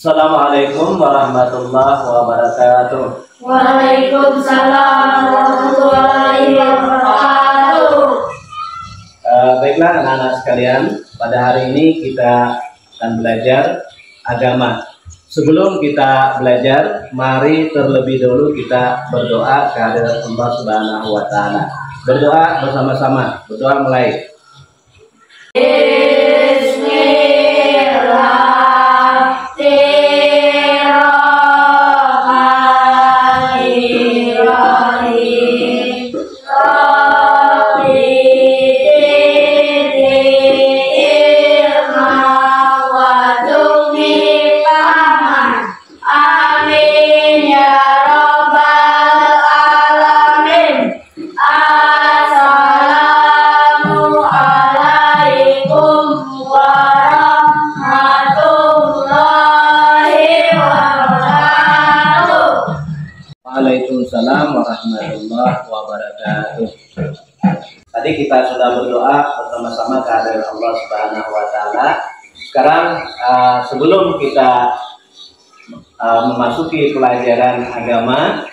Assalamualaikum warahmatullahi wabarakatuh. Waalaikumsalam warahmatullahi wabarakatuh. Baiklah anak-anak sekalian, pada hari ini kita akan belajar agama. Sebelum kita belajar, mari terlebih dahulu kita berdoa kehadirat Allah Subhanahu wa Ta'ala. Berdoa bersama-sama, berdoa mulai. Waalaikumsalam warahmatullahi wabarakatuh. Tadi kita sudah berdoa bersama-sama kehadirat Allah Subhanahu wa Ta'ala. Sekarang sebelum kita memasuki pelajaran agama,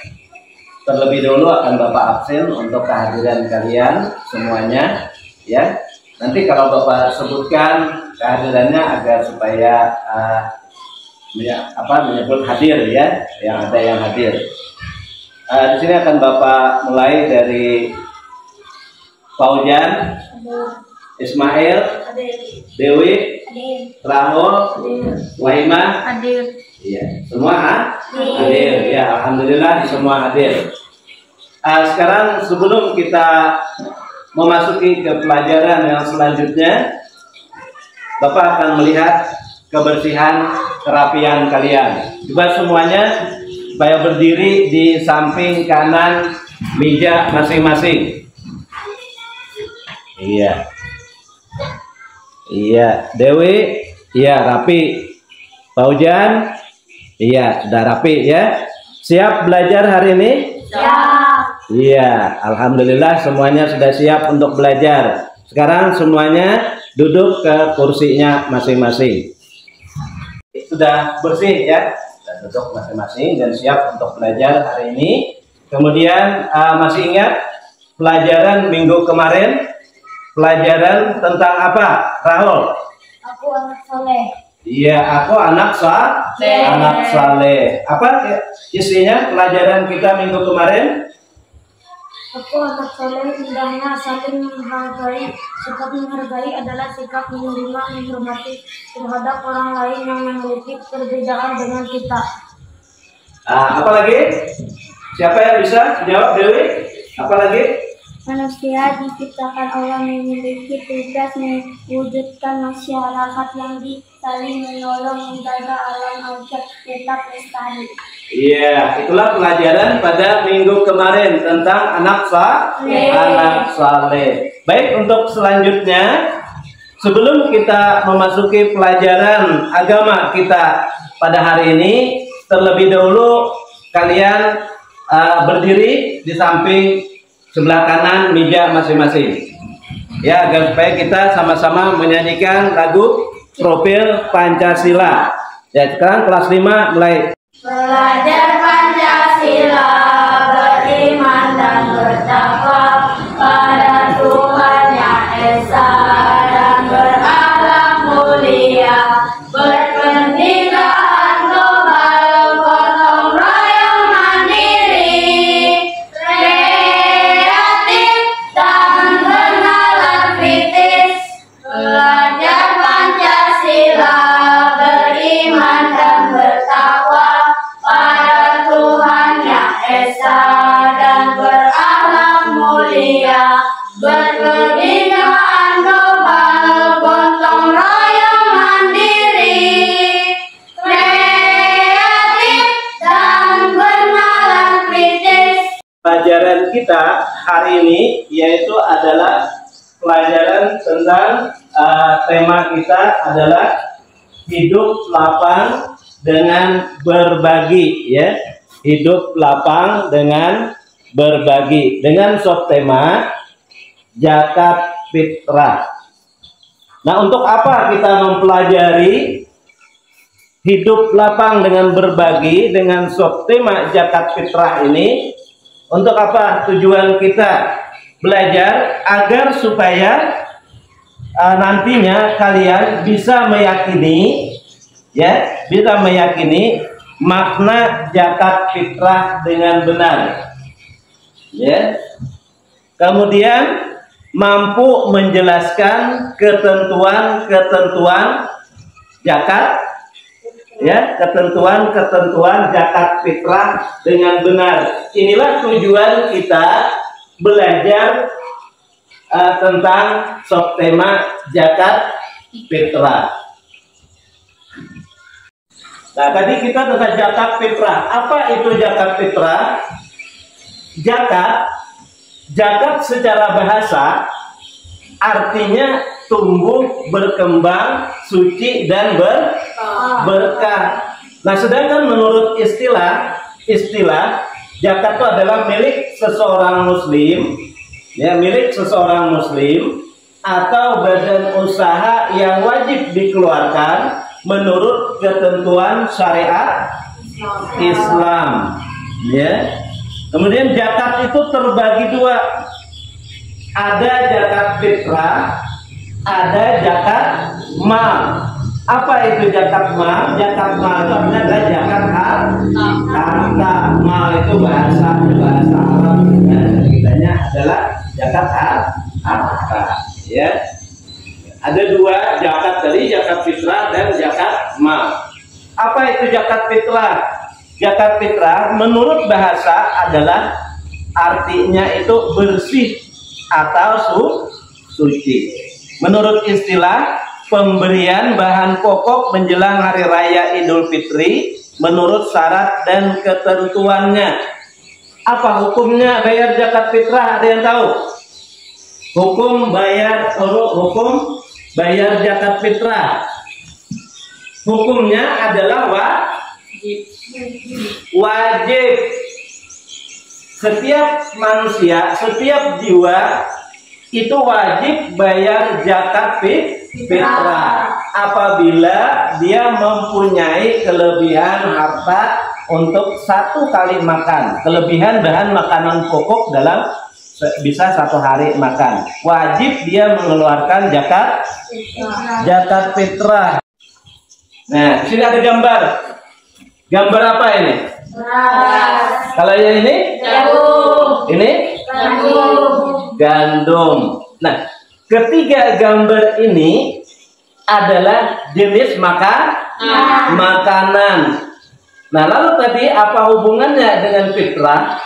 terlebih dahulu akan Bapak absen untuk kehadiran kalian semuanya, ya. Nanti kalau Bapak sebutkan kehadirannya agar supaya menyebut hadir, ya, yang ada yang hadir. Di sini akan Bapak mulai dari Paujan, Ismail, Dewi, Rahul, Waimah, iya, semua hadir. Ya, alhamdulillah semua hadir. Sekarang sebelum kita memasuki ke pelajaran yang selanjutnya, Bapak akan melihat kebersihan kerapian kalian. Coba semuanya supaya berdiri di samping kanan meja masing-masing. Iya. Iya, Dewi, iya rapi. Paujan, iya sudah rapi ya. Siap belajar hari ini? Siap. Iya, alhamdulillah semuanya sudah siap untuk belajar. Sekarang semuanya duduk ke kursinya masing-masing. Sudah bersih ya? Duduk masing-masing dan siap untuk belajar hari ini. Kemudian masih ingat pelajaran minggu kemarin? Pelajaran tentang apa, Rahul? Aku anak soleh. Iya, aku anak saleh. Apa isinya pelajaran kita minggu kemarin? Aku anak soleh, indahnya saling menghargai. Sikap menghargai adalah sikap menerima, menghormati terhadap orang lain yang memiliki perbedaan dengan kita. Apa lagi? Siapa yang bisa jawab, Dewi? Apa lagi? Manusia diciptakan Allah memiliki tugas mewujudkan masyarakat yang saling menolong, menjaga alam agar tetap lestari. Iya, itulah pelajaran pada minggu kemarin tentang anak saleh. Baik, untuk selanjutnya, sebelum kita memasuki pelajaran agama kita pada hari ini, terlebih dahulu kalian berdiri di samping sebelah kanan meja masing-masing. Ya, agar supaya kita sama-sama menyanyikan lagu Profil Pancasila. Ya, sekarang kelas 5 mulai. Belajar Pancasila, beriman dan bertakwa pada Tuhan Yang Esa dan berakhlak mulia, berpendidikan global, gotong royong mandiri, kreatif dan bernalar kritis. Belajar Pancasila, beriman dan bertakwa pada Tuhan Yang Esa dan berakhlak mulia, berpendidikan global, gotong royong mandiri, kreatif dan bernalar kritis. Pelajaran kita hari ini yaitu adalah pelajaran tentang tema kita adalah hidup lapang dengan berbagi, ya. Hidup lapang dengan berbagi, dengan subtema zakat fitrah. Nah, untuk apa kita mempelajari hidup lapang dengan berbagi dengan subtema zakat fitrah ini. Untuk apa tujuan kita belajar? Agar supaya nantinya kalian bisa meyakini, ya, bisa meyakini makna zakat fitrah dengan benar, ya. Kemudian mampu menjelaskan ketentuan-ketentuan zakat, ya, ketentuan-ketentuan zakat fitrah dengan benar. Inilah tujuan kita belajar tentang subtema zakat fitrah. Nah, tadi kita tentang zakat fitrah. Apa itu zakat fitrah? Zakat secara bahasa artinya tumbuh, berkembang, suci dan berkah. Nah, sedangkan menurut istilah zakat itu adalah milik seseorang muslim, ya, milik seseorang muslim atau badan usaha yang wajib dikeluarkan menurut ketentuan syariat Islam, ya. Kemudian zakat itu terbagi dua. Ada zakat fitrah, ada zakat mal. Apa itu zakat mal? Zakat mal itu artinya adalah zakat harta. Mal itu bahasa Arab, bahasa kitanya adalah zakat harta, ya. Ada dua zakat tadi, zakat fitrah dan zakat mal. Apa itu zakat fitrah? Zakat fitrah menurut bahasa adalah artinya itu bersih atau suci. Menurut istilah, pemberian bahan pokok menjelang hari raya Idul Fitri menurut syarat dan ketentuannya. Apa hukumnya bayar zakat fitrah? Ada yang tahu? Hukum bayar zakat fitrah. Hukumnya adalah wajib. Setiap manusia, setiap jiwa itu wajib bayar zakat fitrah apabila dia mempunyai kelebihan harta untuk satu kali makan, kelebihan bahan makanan pokok dalam bisa satu hari makan. Wajib dia mengeluarkan zakat fitrah. Nah, di sini ada gambar. Gambar apa ini? Kalau yang ini? Ini? Gandum. Nah, ketiga gambar ini adalah jenis makanan. Nah, lalu tadi apa hubungannya dengan fitrah?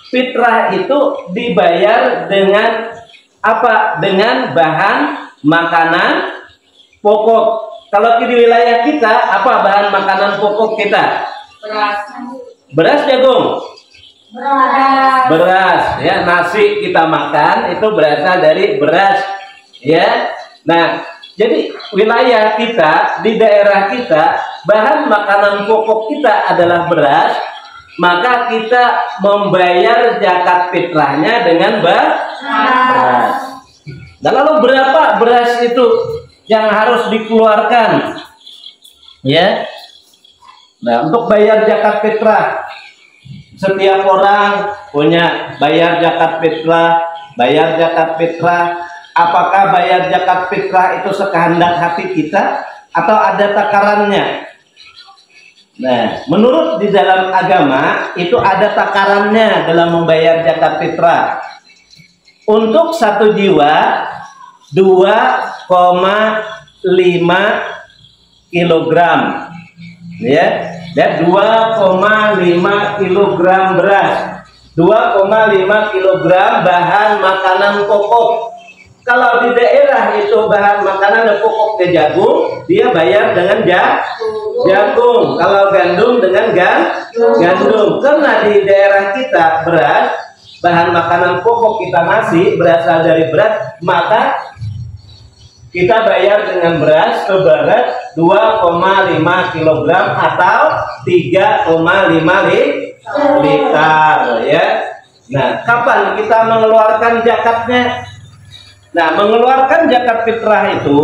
Fitrah itu dibayar dengan apa? Dengan bahan makanan pokok. Kalau di wilayah kita, apa bahan makanan pokok kita? Beras, jagung. Beras, ya. Nasi kita makan itu berasal dari beras, ya. Nah, jadi wilayah kita, di daerah kita, bahan makanan pokok kita adalah beras, maka kita membayar zakat fitrahnya dengan beras. Dan lalu berapa beras itu yang harus dikeluarkan, ya? Nah, untuk bayar zakat fitrah, setiap orang punya bayar zakat fitrah. Apakah bayar zakat fitrah itu sekehendak hati kita atau ada takarannya? Nah, menurut di dalam agama itu ada takarannya dalam membayar zakat fitrah. Untuk satu jiwa 2,5 kilogram, ya. Dan 2,5 kilogram beras, 2,5 kilogram bahan makanan pokok. Kalau di daerah itu bahan makanan pokoknya jagung, dia bayar dengan jagung. Kalau gandum dengan gandum. Karena di daerah kita beras, bahan makanan pokok kita nasi berasal dari beras, maka kita bayar dengan beras seberat 2,5 kilogram atau 3,5 liter, ya. Nah, kapan kita mengeluarkan zakatnya? Nah, mengeluarkan zakat fitrah itu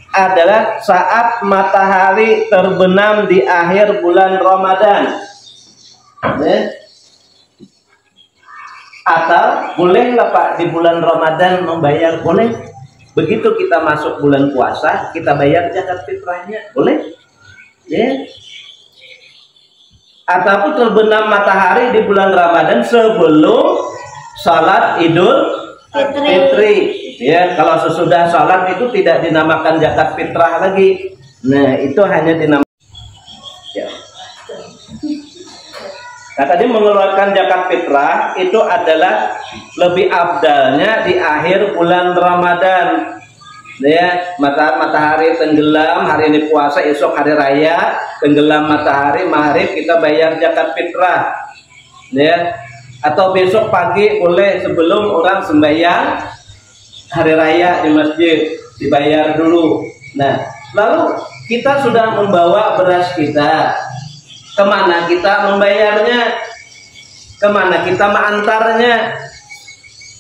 adalah saat matahari terbenam di akhir bulan Ramadan. Atau bolehlah Pak di bulan Ramadan membayar, boleh. Begitu kita masuk bulan puasa, kita bayar zakat fitrahnya, boleh. Ya. Ataupun terbenam matahari di bulan Ramadan sebelum salat Idul Fitri. Ya, kalau sesudah salat itu tidak dinamakan zakat fitrah lagi. Nah, itu hanya dinamakan. Ya. Nah, tadi mengeluarkan zakat fitrah itu adalah lebih afdalnya di akhir bulan Ramadan. Ya, matahari tenggelam, hari ini puasa, esok hari raya, tenggelam matahari, maghrib kita bayar zakat fitrah. Ya. Atau besok pagi boleh sebelum orang sembahyang hari raya di masjid dibayar dulu. Nah, lalu kita sudah membawa beras kita, kemana kita membayarnya, kemana kita mengantarnya?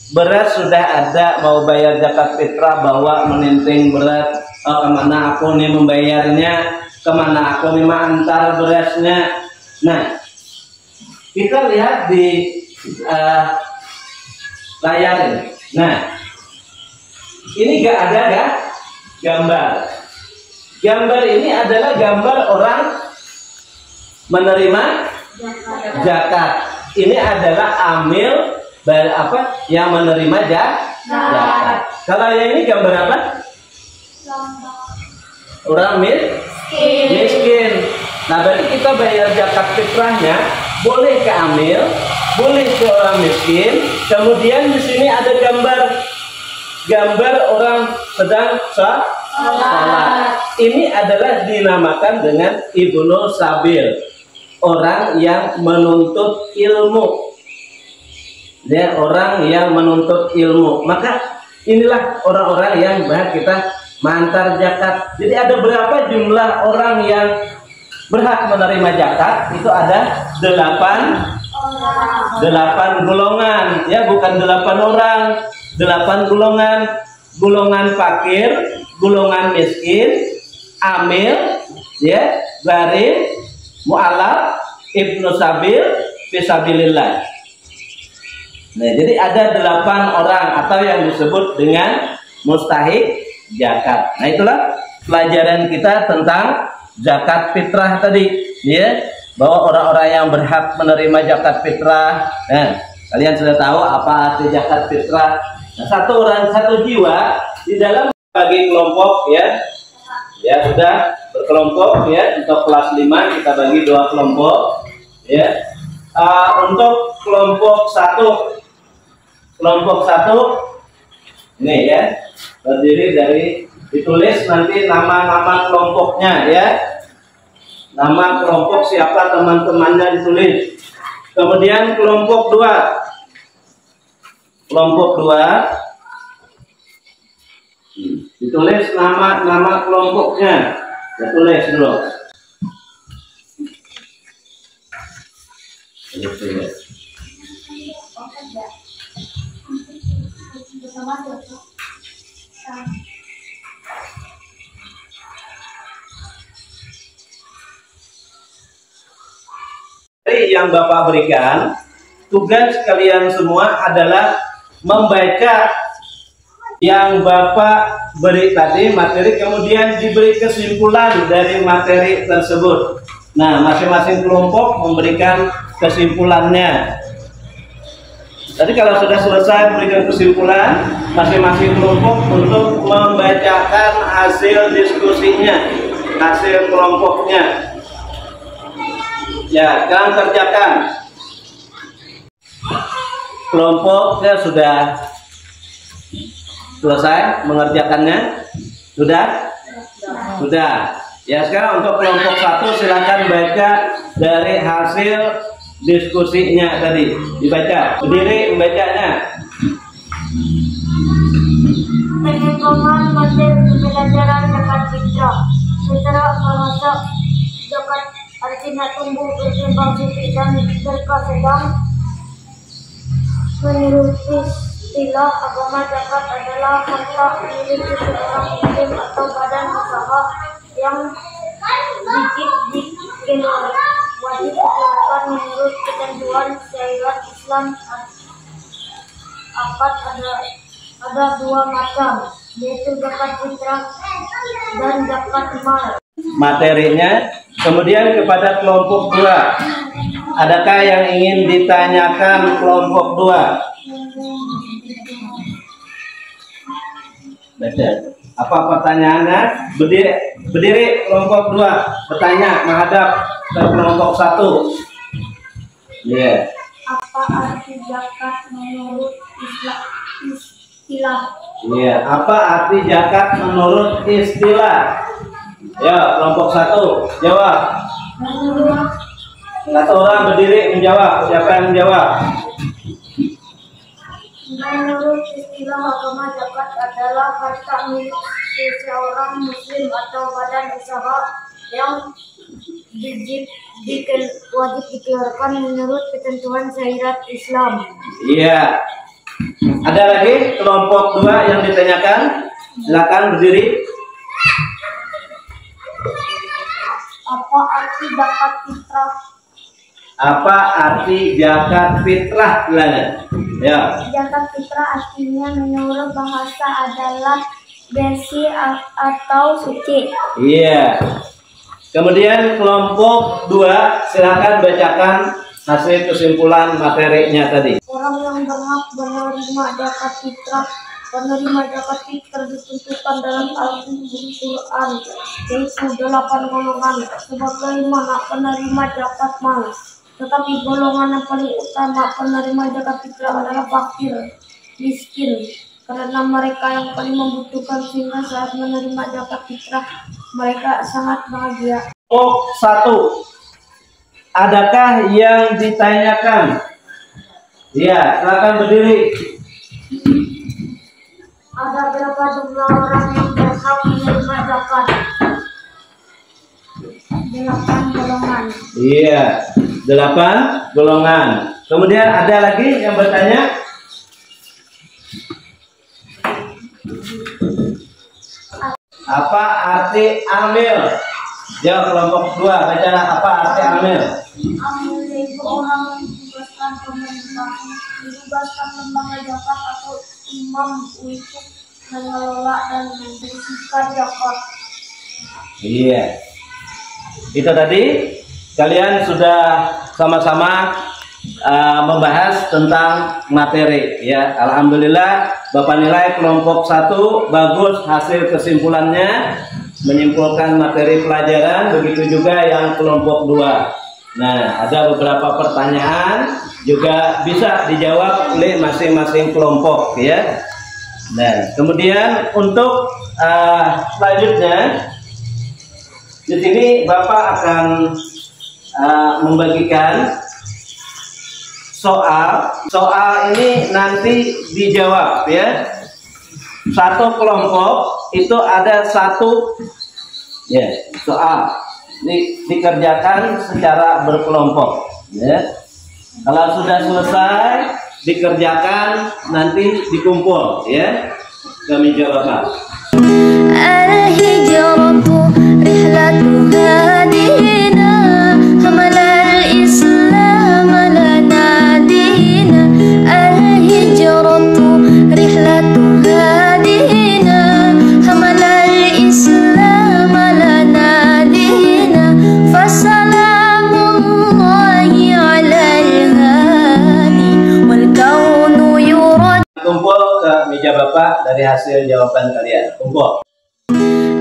Beras sudah ada, mau bayar zakat fitrah bawa menenteng beras, kemana aku nih membayarnya, kemana aku nih mengantar berasnya. Nah, kita lihat di layar ini. Nah, ini gak ada gak gambar. Gambar ini adalah gambar orang menerima zakat. Ini adalah amil yang menerima zakat. Kalau yang ini gambar apa? Orang miskin. Nah, berarti kita bayar zakat fitrahnya boleh ke amil, boleh ke orang miskin. Kemudian di sini ada gambar orang sedang salat. Ini adalah dinamakan dengan Ibnu Sabil, orang yang menuntut ilmu. Ya, orang yang menuntut ilmu. Maka inilah orang-orang yang berhak kita mengantar zakat. Jadi ada berapa jumlah orang yang berhak menerima zakat? Itu ada 8 golongan, ya, bukan 8 orang, 8 golongan. Golongan fakir, golongan miskin, amil, ya, gharib, mu'alaf, ibnu sabil, fisabilillah. Nah, jadi ada 8 orang atau yang disebut dengan mustahik zakat. Nah, itulah pelajaran kita tentang zakat fitrah tadi, ya, bahwa orang-orang yang berhak menerima zakat fitrah. Nah, kalian sudah tahu apa arti zakat fitrah. Nah, satu orang satu jiwa di dalam bagi kelompok, ya, ya sudah berkelompok, ya. Untuk kelas 5 kita bagi 2 kelompok, ya. Untuk kelompok 1 ini, ya, terdiri dari, ditulis nanti nama-nama kelompoknya, ya, nama kelompok siapa teman-temannya ditulis. Kemudian kelompok 2 ditulis nama kelompoknya, ditulis dulu. Yang Bapak berikan, tugas kalian semua adalah membaca yang Bapak beri tadi materi, kemudian diberi kesimpulan dari materi tersebut. Nah, masing-masing kelompok memberikan kesimpulannya. Tadi kalau sudah selesai memberikan kesimpulan, masing-masing kelompok untuk membacakan hasil diskusinya, hasil kelompoknya. Ya, kalian kerjakan. Kelompoknya sudah selesai mengerjakannya? Sudah? Sudah. Ya, sekarang untuk kelompok 1 silakan baca dari hasil diskusinya tadi. Dibaca, berdiri membacanya. Pengembangan materi pembelajaran zakat fitrah secara bahasa zakat artinya tumbuh berkembang suci dan berkah sedang menurut Istilah agama zakat adalah harta milik seseorang muslim atau badan usaha yang wajib dikeluarkan menurut ketentuan syariat Islam. Akad ada dua macam, yaitu zakat fitrah dan zakat mal. Materinya. Kemudian kepada kelompok 2, adakah yang ingin ditanyakan kelompok 2? Apa pertanyaannya? Berdiri kelompok 2, bertanya menghadap ke kelompok 1. Iya. Apa arti zakat menurut istilah? Iya. Apa arti zakat menurut istilah? Ya, kelompok 1 jawab. Satu orang berdiri menjawab. Siapa yang menjawab? Menurut istilah agama, zakat adalah harta milik seseorang muslim atau badan usaha yang wajib dikeluarkan menurut ketentuan syariat Islam. Iya. Ada lagi kelompok 2 yang ditanyakan? Silakan berdiri. Apa arti zakat fitrah? Apa arti zakat fitrah? Ya. Zakat fitrah artinya menurut bahasa adalah bersih atau suci. Iya. Kemudian kelompok 2, silakan bacakan hasil kesimpulan materinya tadi. Orang yang berhak menerima zakat fitrah, penerima zakat fitrah ditentukan dalam Al-Quran, yaitu 8 golongan sebagaimana penerima zakat mal. Tetapi golongan yang paling utama penerima zakat fitrah adalah fakir, miskin, karena mereka yang paling membutuhkan, sehingga saat menerima zakat fitrah mereka sangat bahagia. Kelompok 1, adakah yang ditanyakan? Ya, silakan berdiri. Ada berapa jumlah orang yang berhak menerima zakat? 8 golongan. Iya, 8 golongan. Kemudian ada lagi yang bertanya? Apa arti amil? Jawab kelompok 2, bacalah apa arti amil. Amil itu orang yang ditugaskan pemerintah, ditugaskan lembaga zakat atau imam untuk mengelola dan membersihkan zakat. Iya. Itu tadi kalian sudah sama-sama membahas tentang materi ya. Alhamdulillah Bapak nilai kelompok 1 bagus hasil kesimpulannya, menyimpulkan materi pelajaran, begitu juga yang kelompok 2. Nah, ada beberapa pertanyaan juga bisa dijawab oleh masing-masing kelompok ya. Nah, kemudian untuk selanjutnya di sini Bapak akan membagikan soal ini nanti dijawab ya. Satu kelompok itu ada satu ya soal dikerjakan secara berkelompok ya. Kalau sudah selesai dikerjakan nanti dikumpul ya ke meja Bapak. Al-hijratu rihlatu hadina hamalal islam lana dina. Al-hijratu rihlatu hadina hamalal islam lana dina. Fasalamullahi alal hadi wal kaunu yurad. Kumpul ke meja Bapak dari hasil jawaban kalian. Kumpul.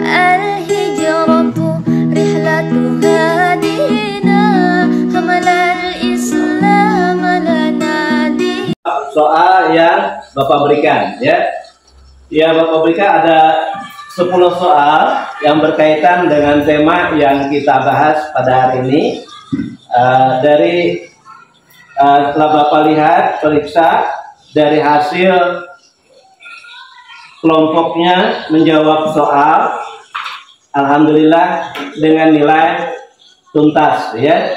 Al-hijratu rihlatu hadina hamalal islam lana di. Soal yang Bapak berikan ya. Ya, Bapak berikan ada 10 soal yang berkaitan dengan tema yang kita bahas pada hari ini. Setelah Bapak lihat, periksa dari hasil kelompoknya menjawab soal, alhamdulillah dengan nilai tuntas ya.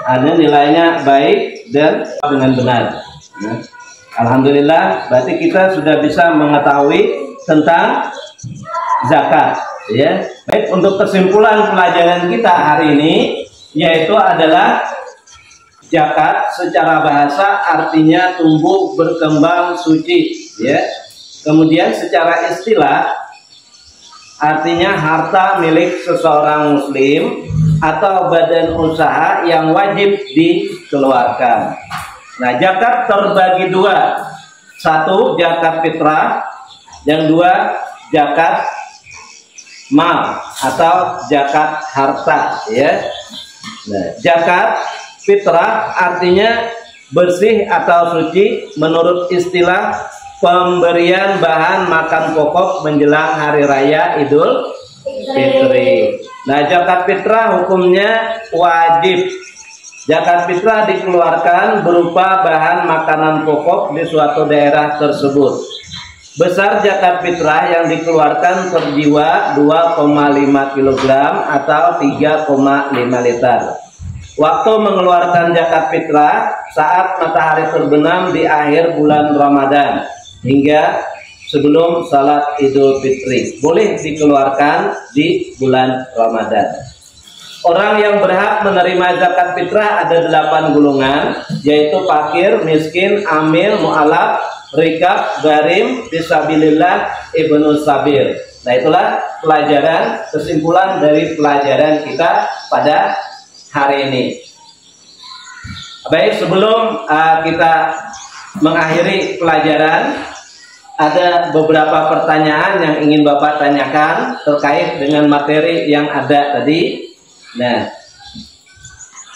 Ada nilainya baik dan dengan benar. Alhamdulillah, berarti kita sudah bisa mengetahui tentang zakat, ya. Baik, untuk kesimpulan pelajaran kita hari ini yaitu adalah zakat secara bahasa artinya tumbuh, berkembang, suci, ya. Kemudian secara istilah artinya harta milik seseorang muslim atau badan usaha yang wajib dikeluarkan. Nah, zakat terbagi dua. Satu, zakat fitrah. Yang dua, zakat mal atau zakat harta, ya. Nah, zakat fitrah artinya bersih atau suci menurut istilah pemberian bahan makan pokok menjelang hari raya Idul Fitri. Nah, zakat fitrah hukumnya wajib. Zakat fitrah dikeluarkan berupa bahan makanan pokok di suatu daerah tersebut. Besar zakat fitrah yang dikeluarkan per jiwa 2,5 kg atau 3,5 liter. Waktu mengeluarkan zakat fitrah saat matahari terbenam di akhir bulan Ramadan hingga sebelum salat Idul Fitri. Boleh dikeluarkan di bulan Ramadan. Orang yang berhak menerima zakat fitrah ada 8 golongan, yaitu fakir, miskin, amil, mu'alaf, rikab, garim, fisabilillah, ibnu sabir. Nah, itulah pelajaran, kesimpulan dari pelajaran kita pada hari ini. Baik, sebelum kita mengakhiri pelajaran, ada beberapa pertanyaan yang ingin Bapak tanyakan terkait dengan materi yang ada tadi. Nah,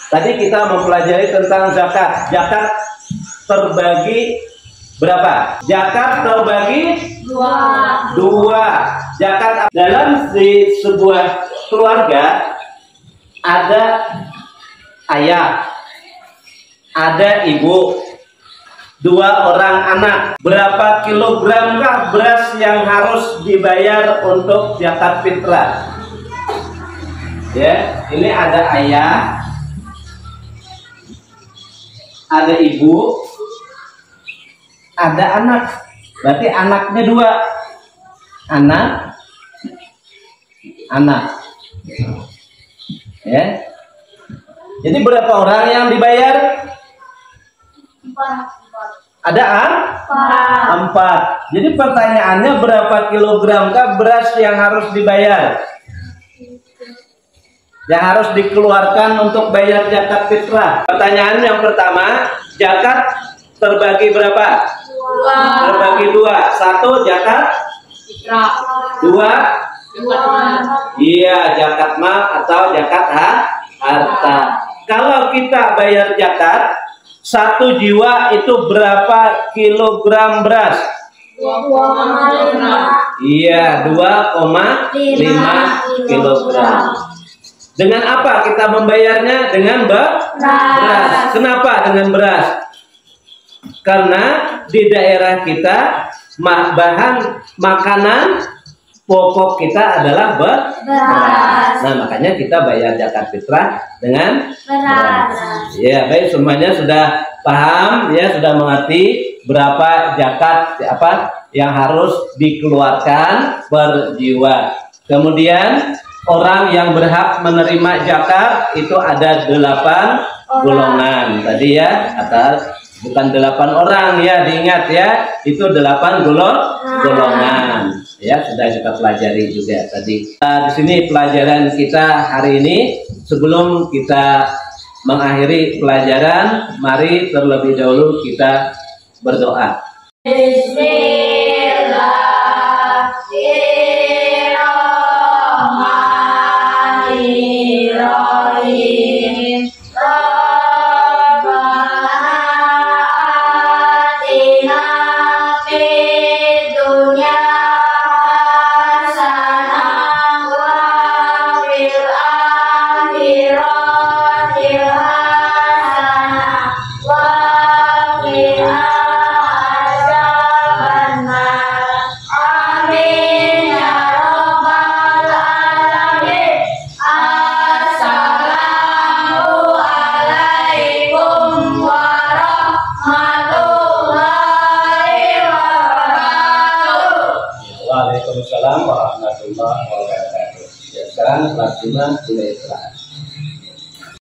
tadi kita mempelajari tentang zakat. Zakat terbagi berapa? Zakat terbagi dua. Zakat dalam di sebuah keluarga ada ayah, ada ibu, 2 orang anak. Berapa kilogramkah beras yang harus dibayar untuk zakat fitrah? Ya, ini ada ayah, ada ibu, ada anak. Berarti anaknya 2. Anak. Ya. Jadi berapa orang yang dibayar? 4. Ada 4. Jadi pertanyaannya berapa kilogramkah beras yang harus dibayar? Yang harus dikeluarkan untuk bayar zakat fitrah. Pertanyaan yang pertama, zakat terbagi berapa? 2. Terbagi 2. 1 zakat Fitrah. 2 iya zakat mal atau zakat harta. Kalau kita bayar zakat 1 jiwa itu berapa kilogram beras? 2,5. Iya, 2,5 kilogram. Dengan apa kita membayarnya? Dengan beras. Kenapa dengan beras? Karena di daerah kita bahan makanan pokok kita adalah beras. Nah, makanya kita bayar zakat fitrah dengan beras. Ya, baik, semuanya sudah paham, ya, sudah mengerti berapa zakat yang harus dikeluarkan per jiwa. Kemudian orang yang berhak menerima zakat itu ada 8 golongan tadi, ya, atas bukan 8 orang, ya, diingat, ya, itu 8 golongan, ya, sudah kita pelajari juga tadi. Di sini pelajaran kita hari ini. Sebelum kita mengakhiri pelajaran, mari terlebih dahulu kita berdoa. Waalaikumsalam warahmatullahi wabarakatuh. Ya, sekarang kelas 5 mulai Islam.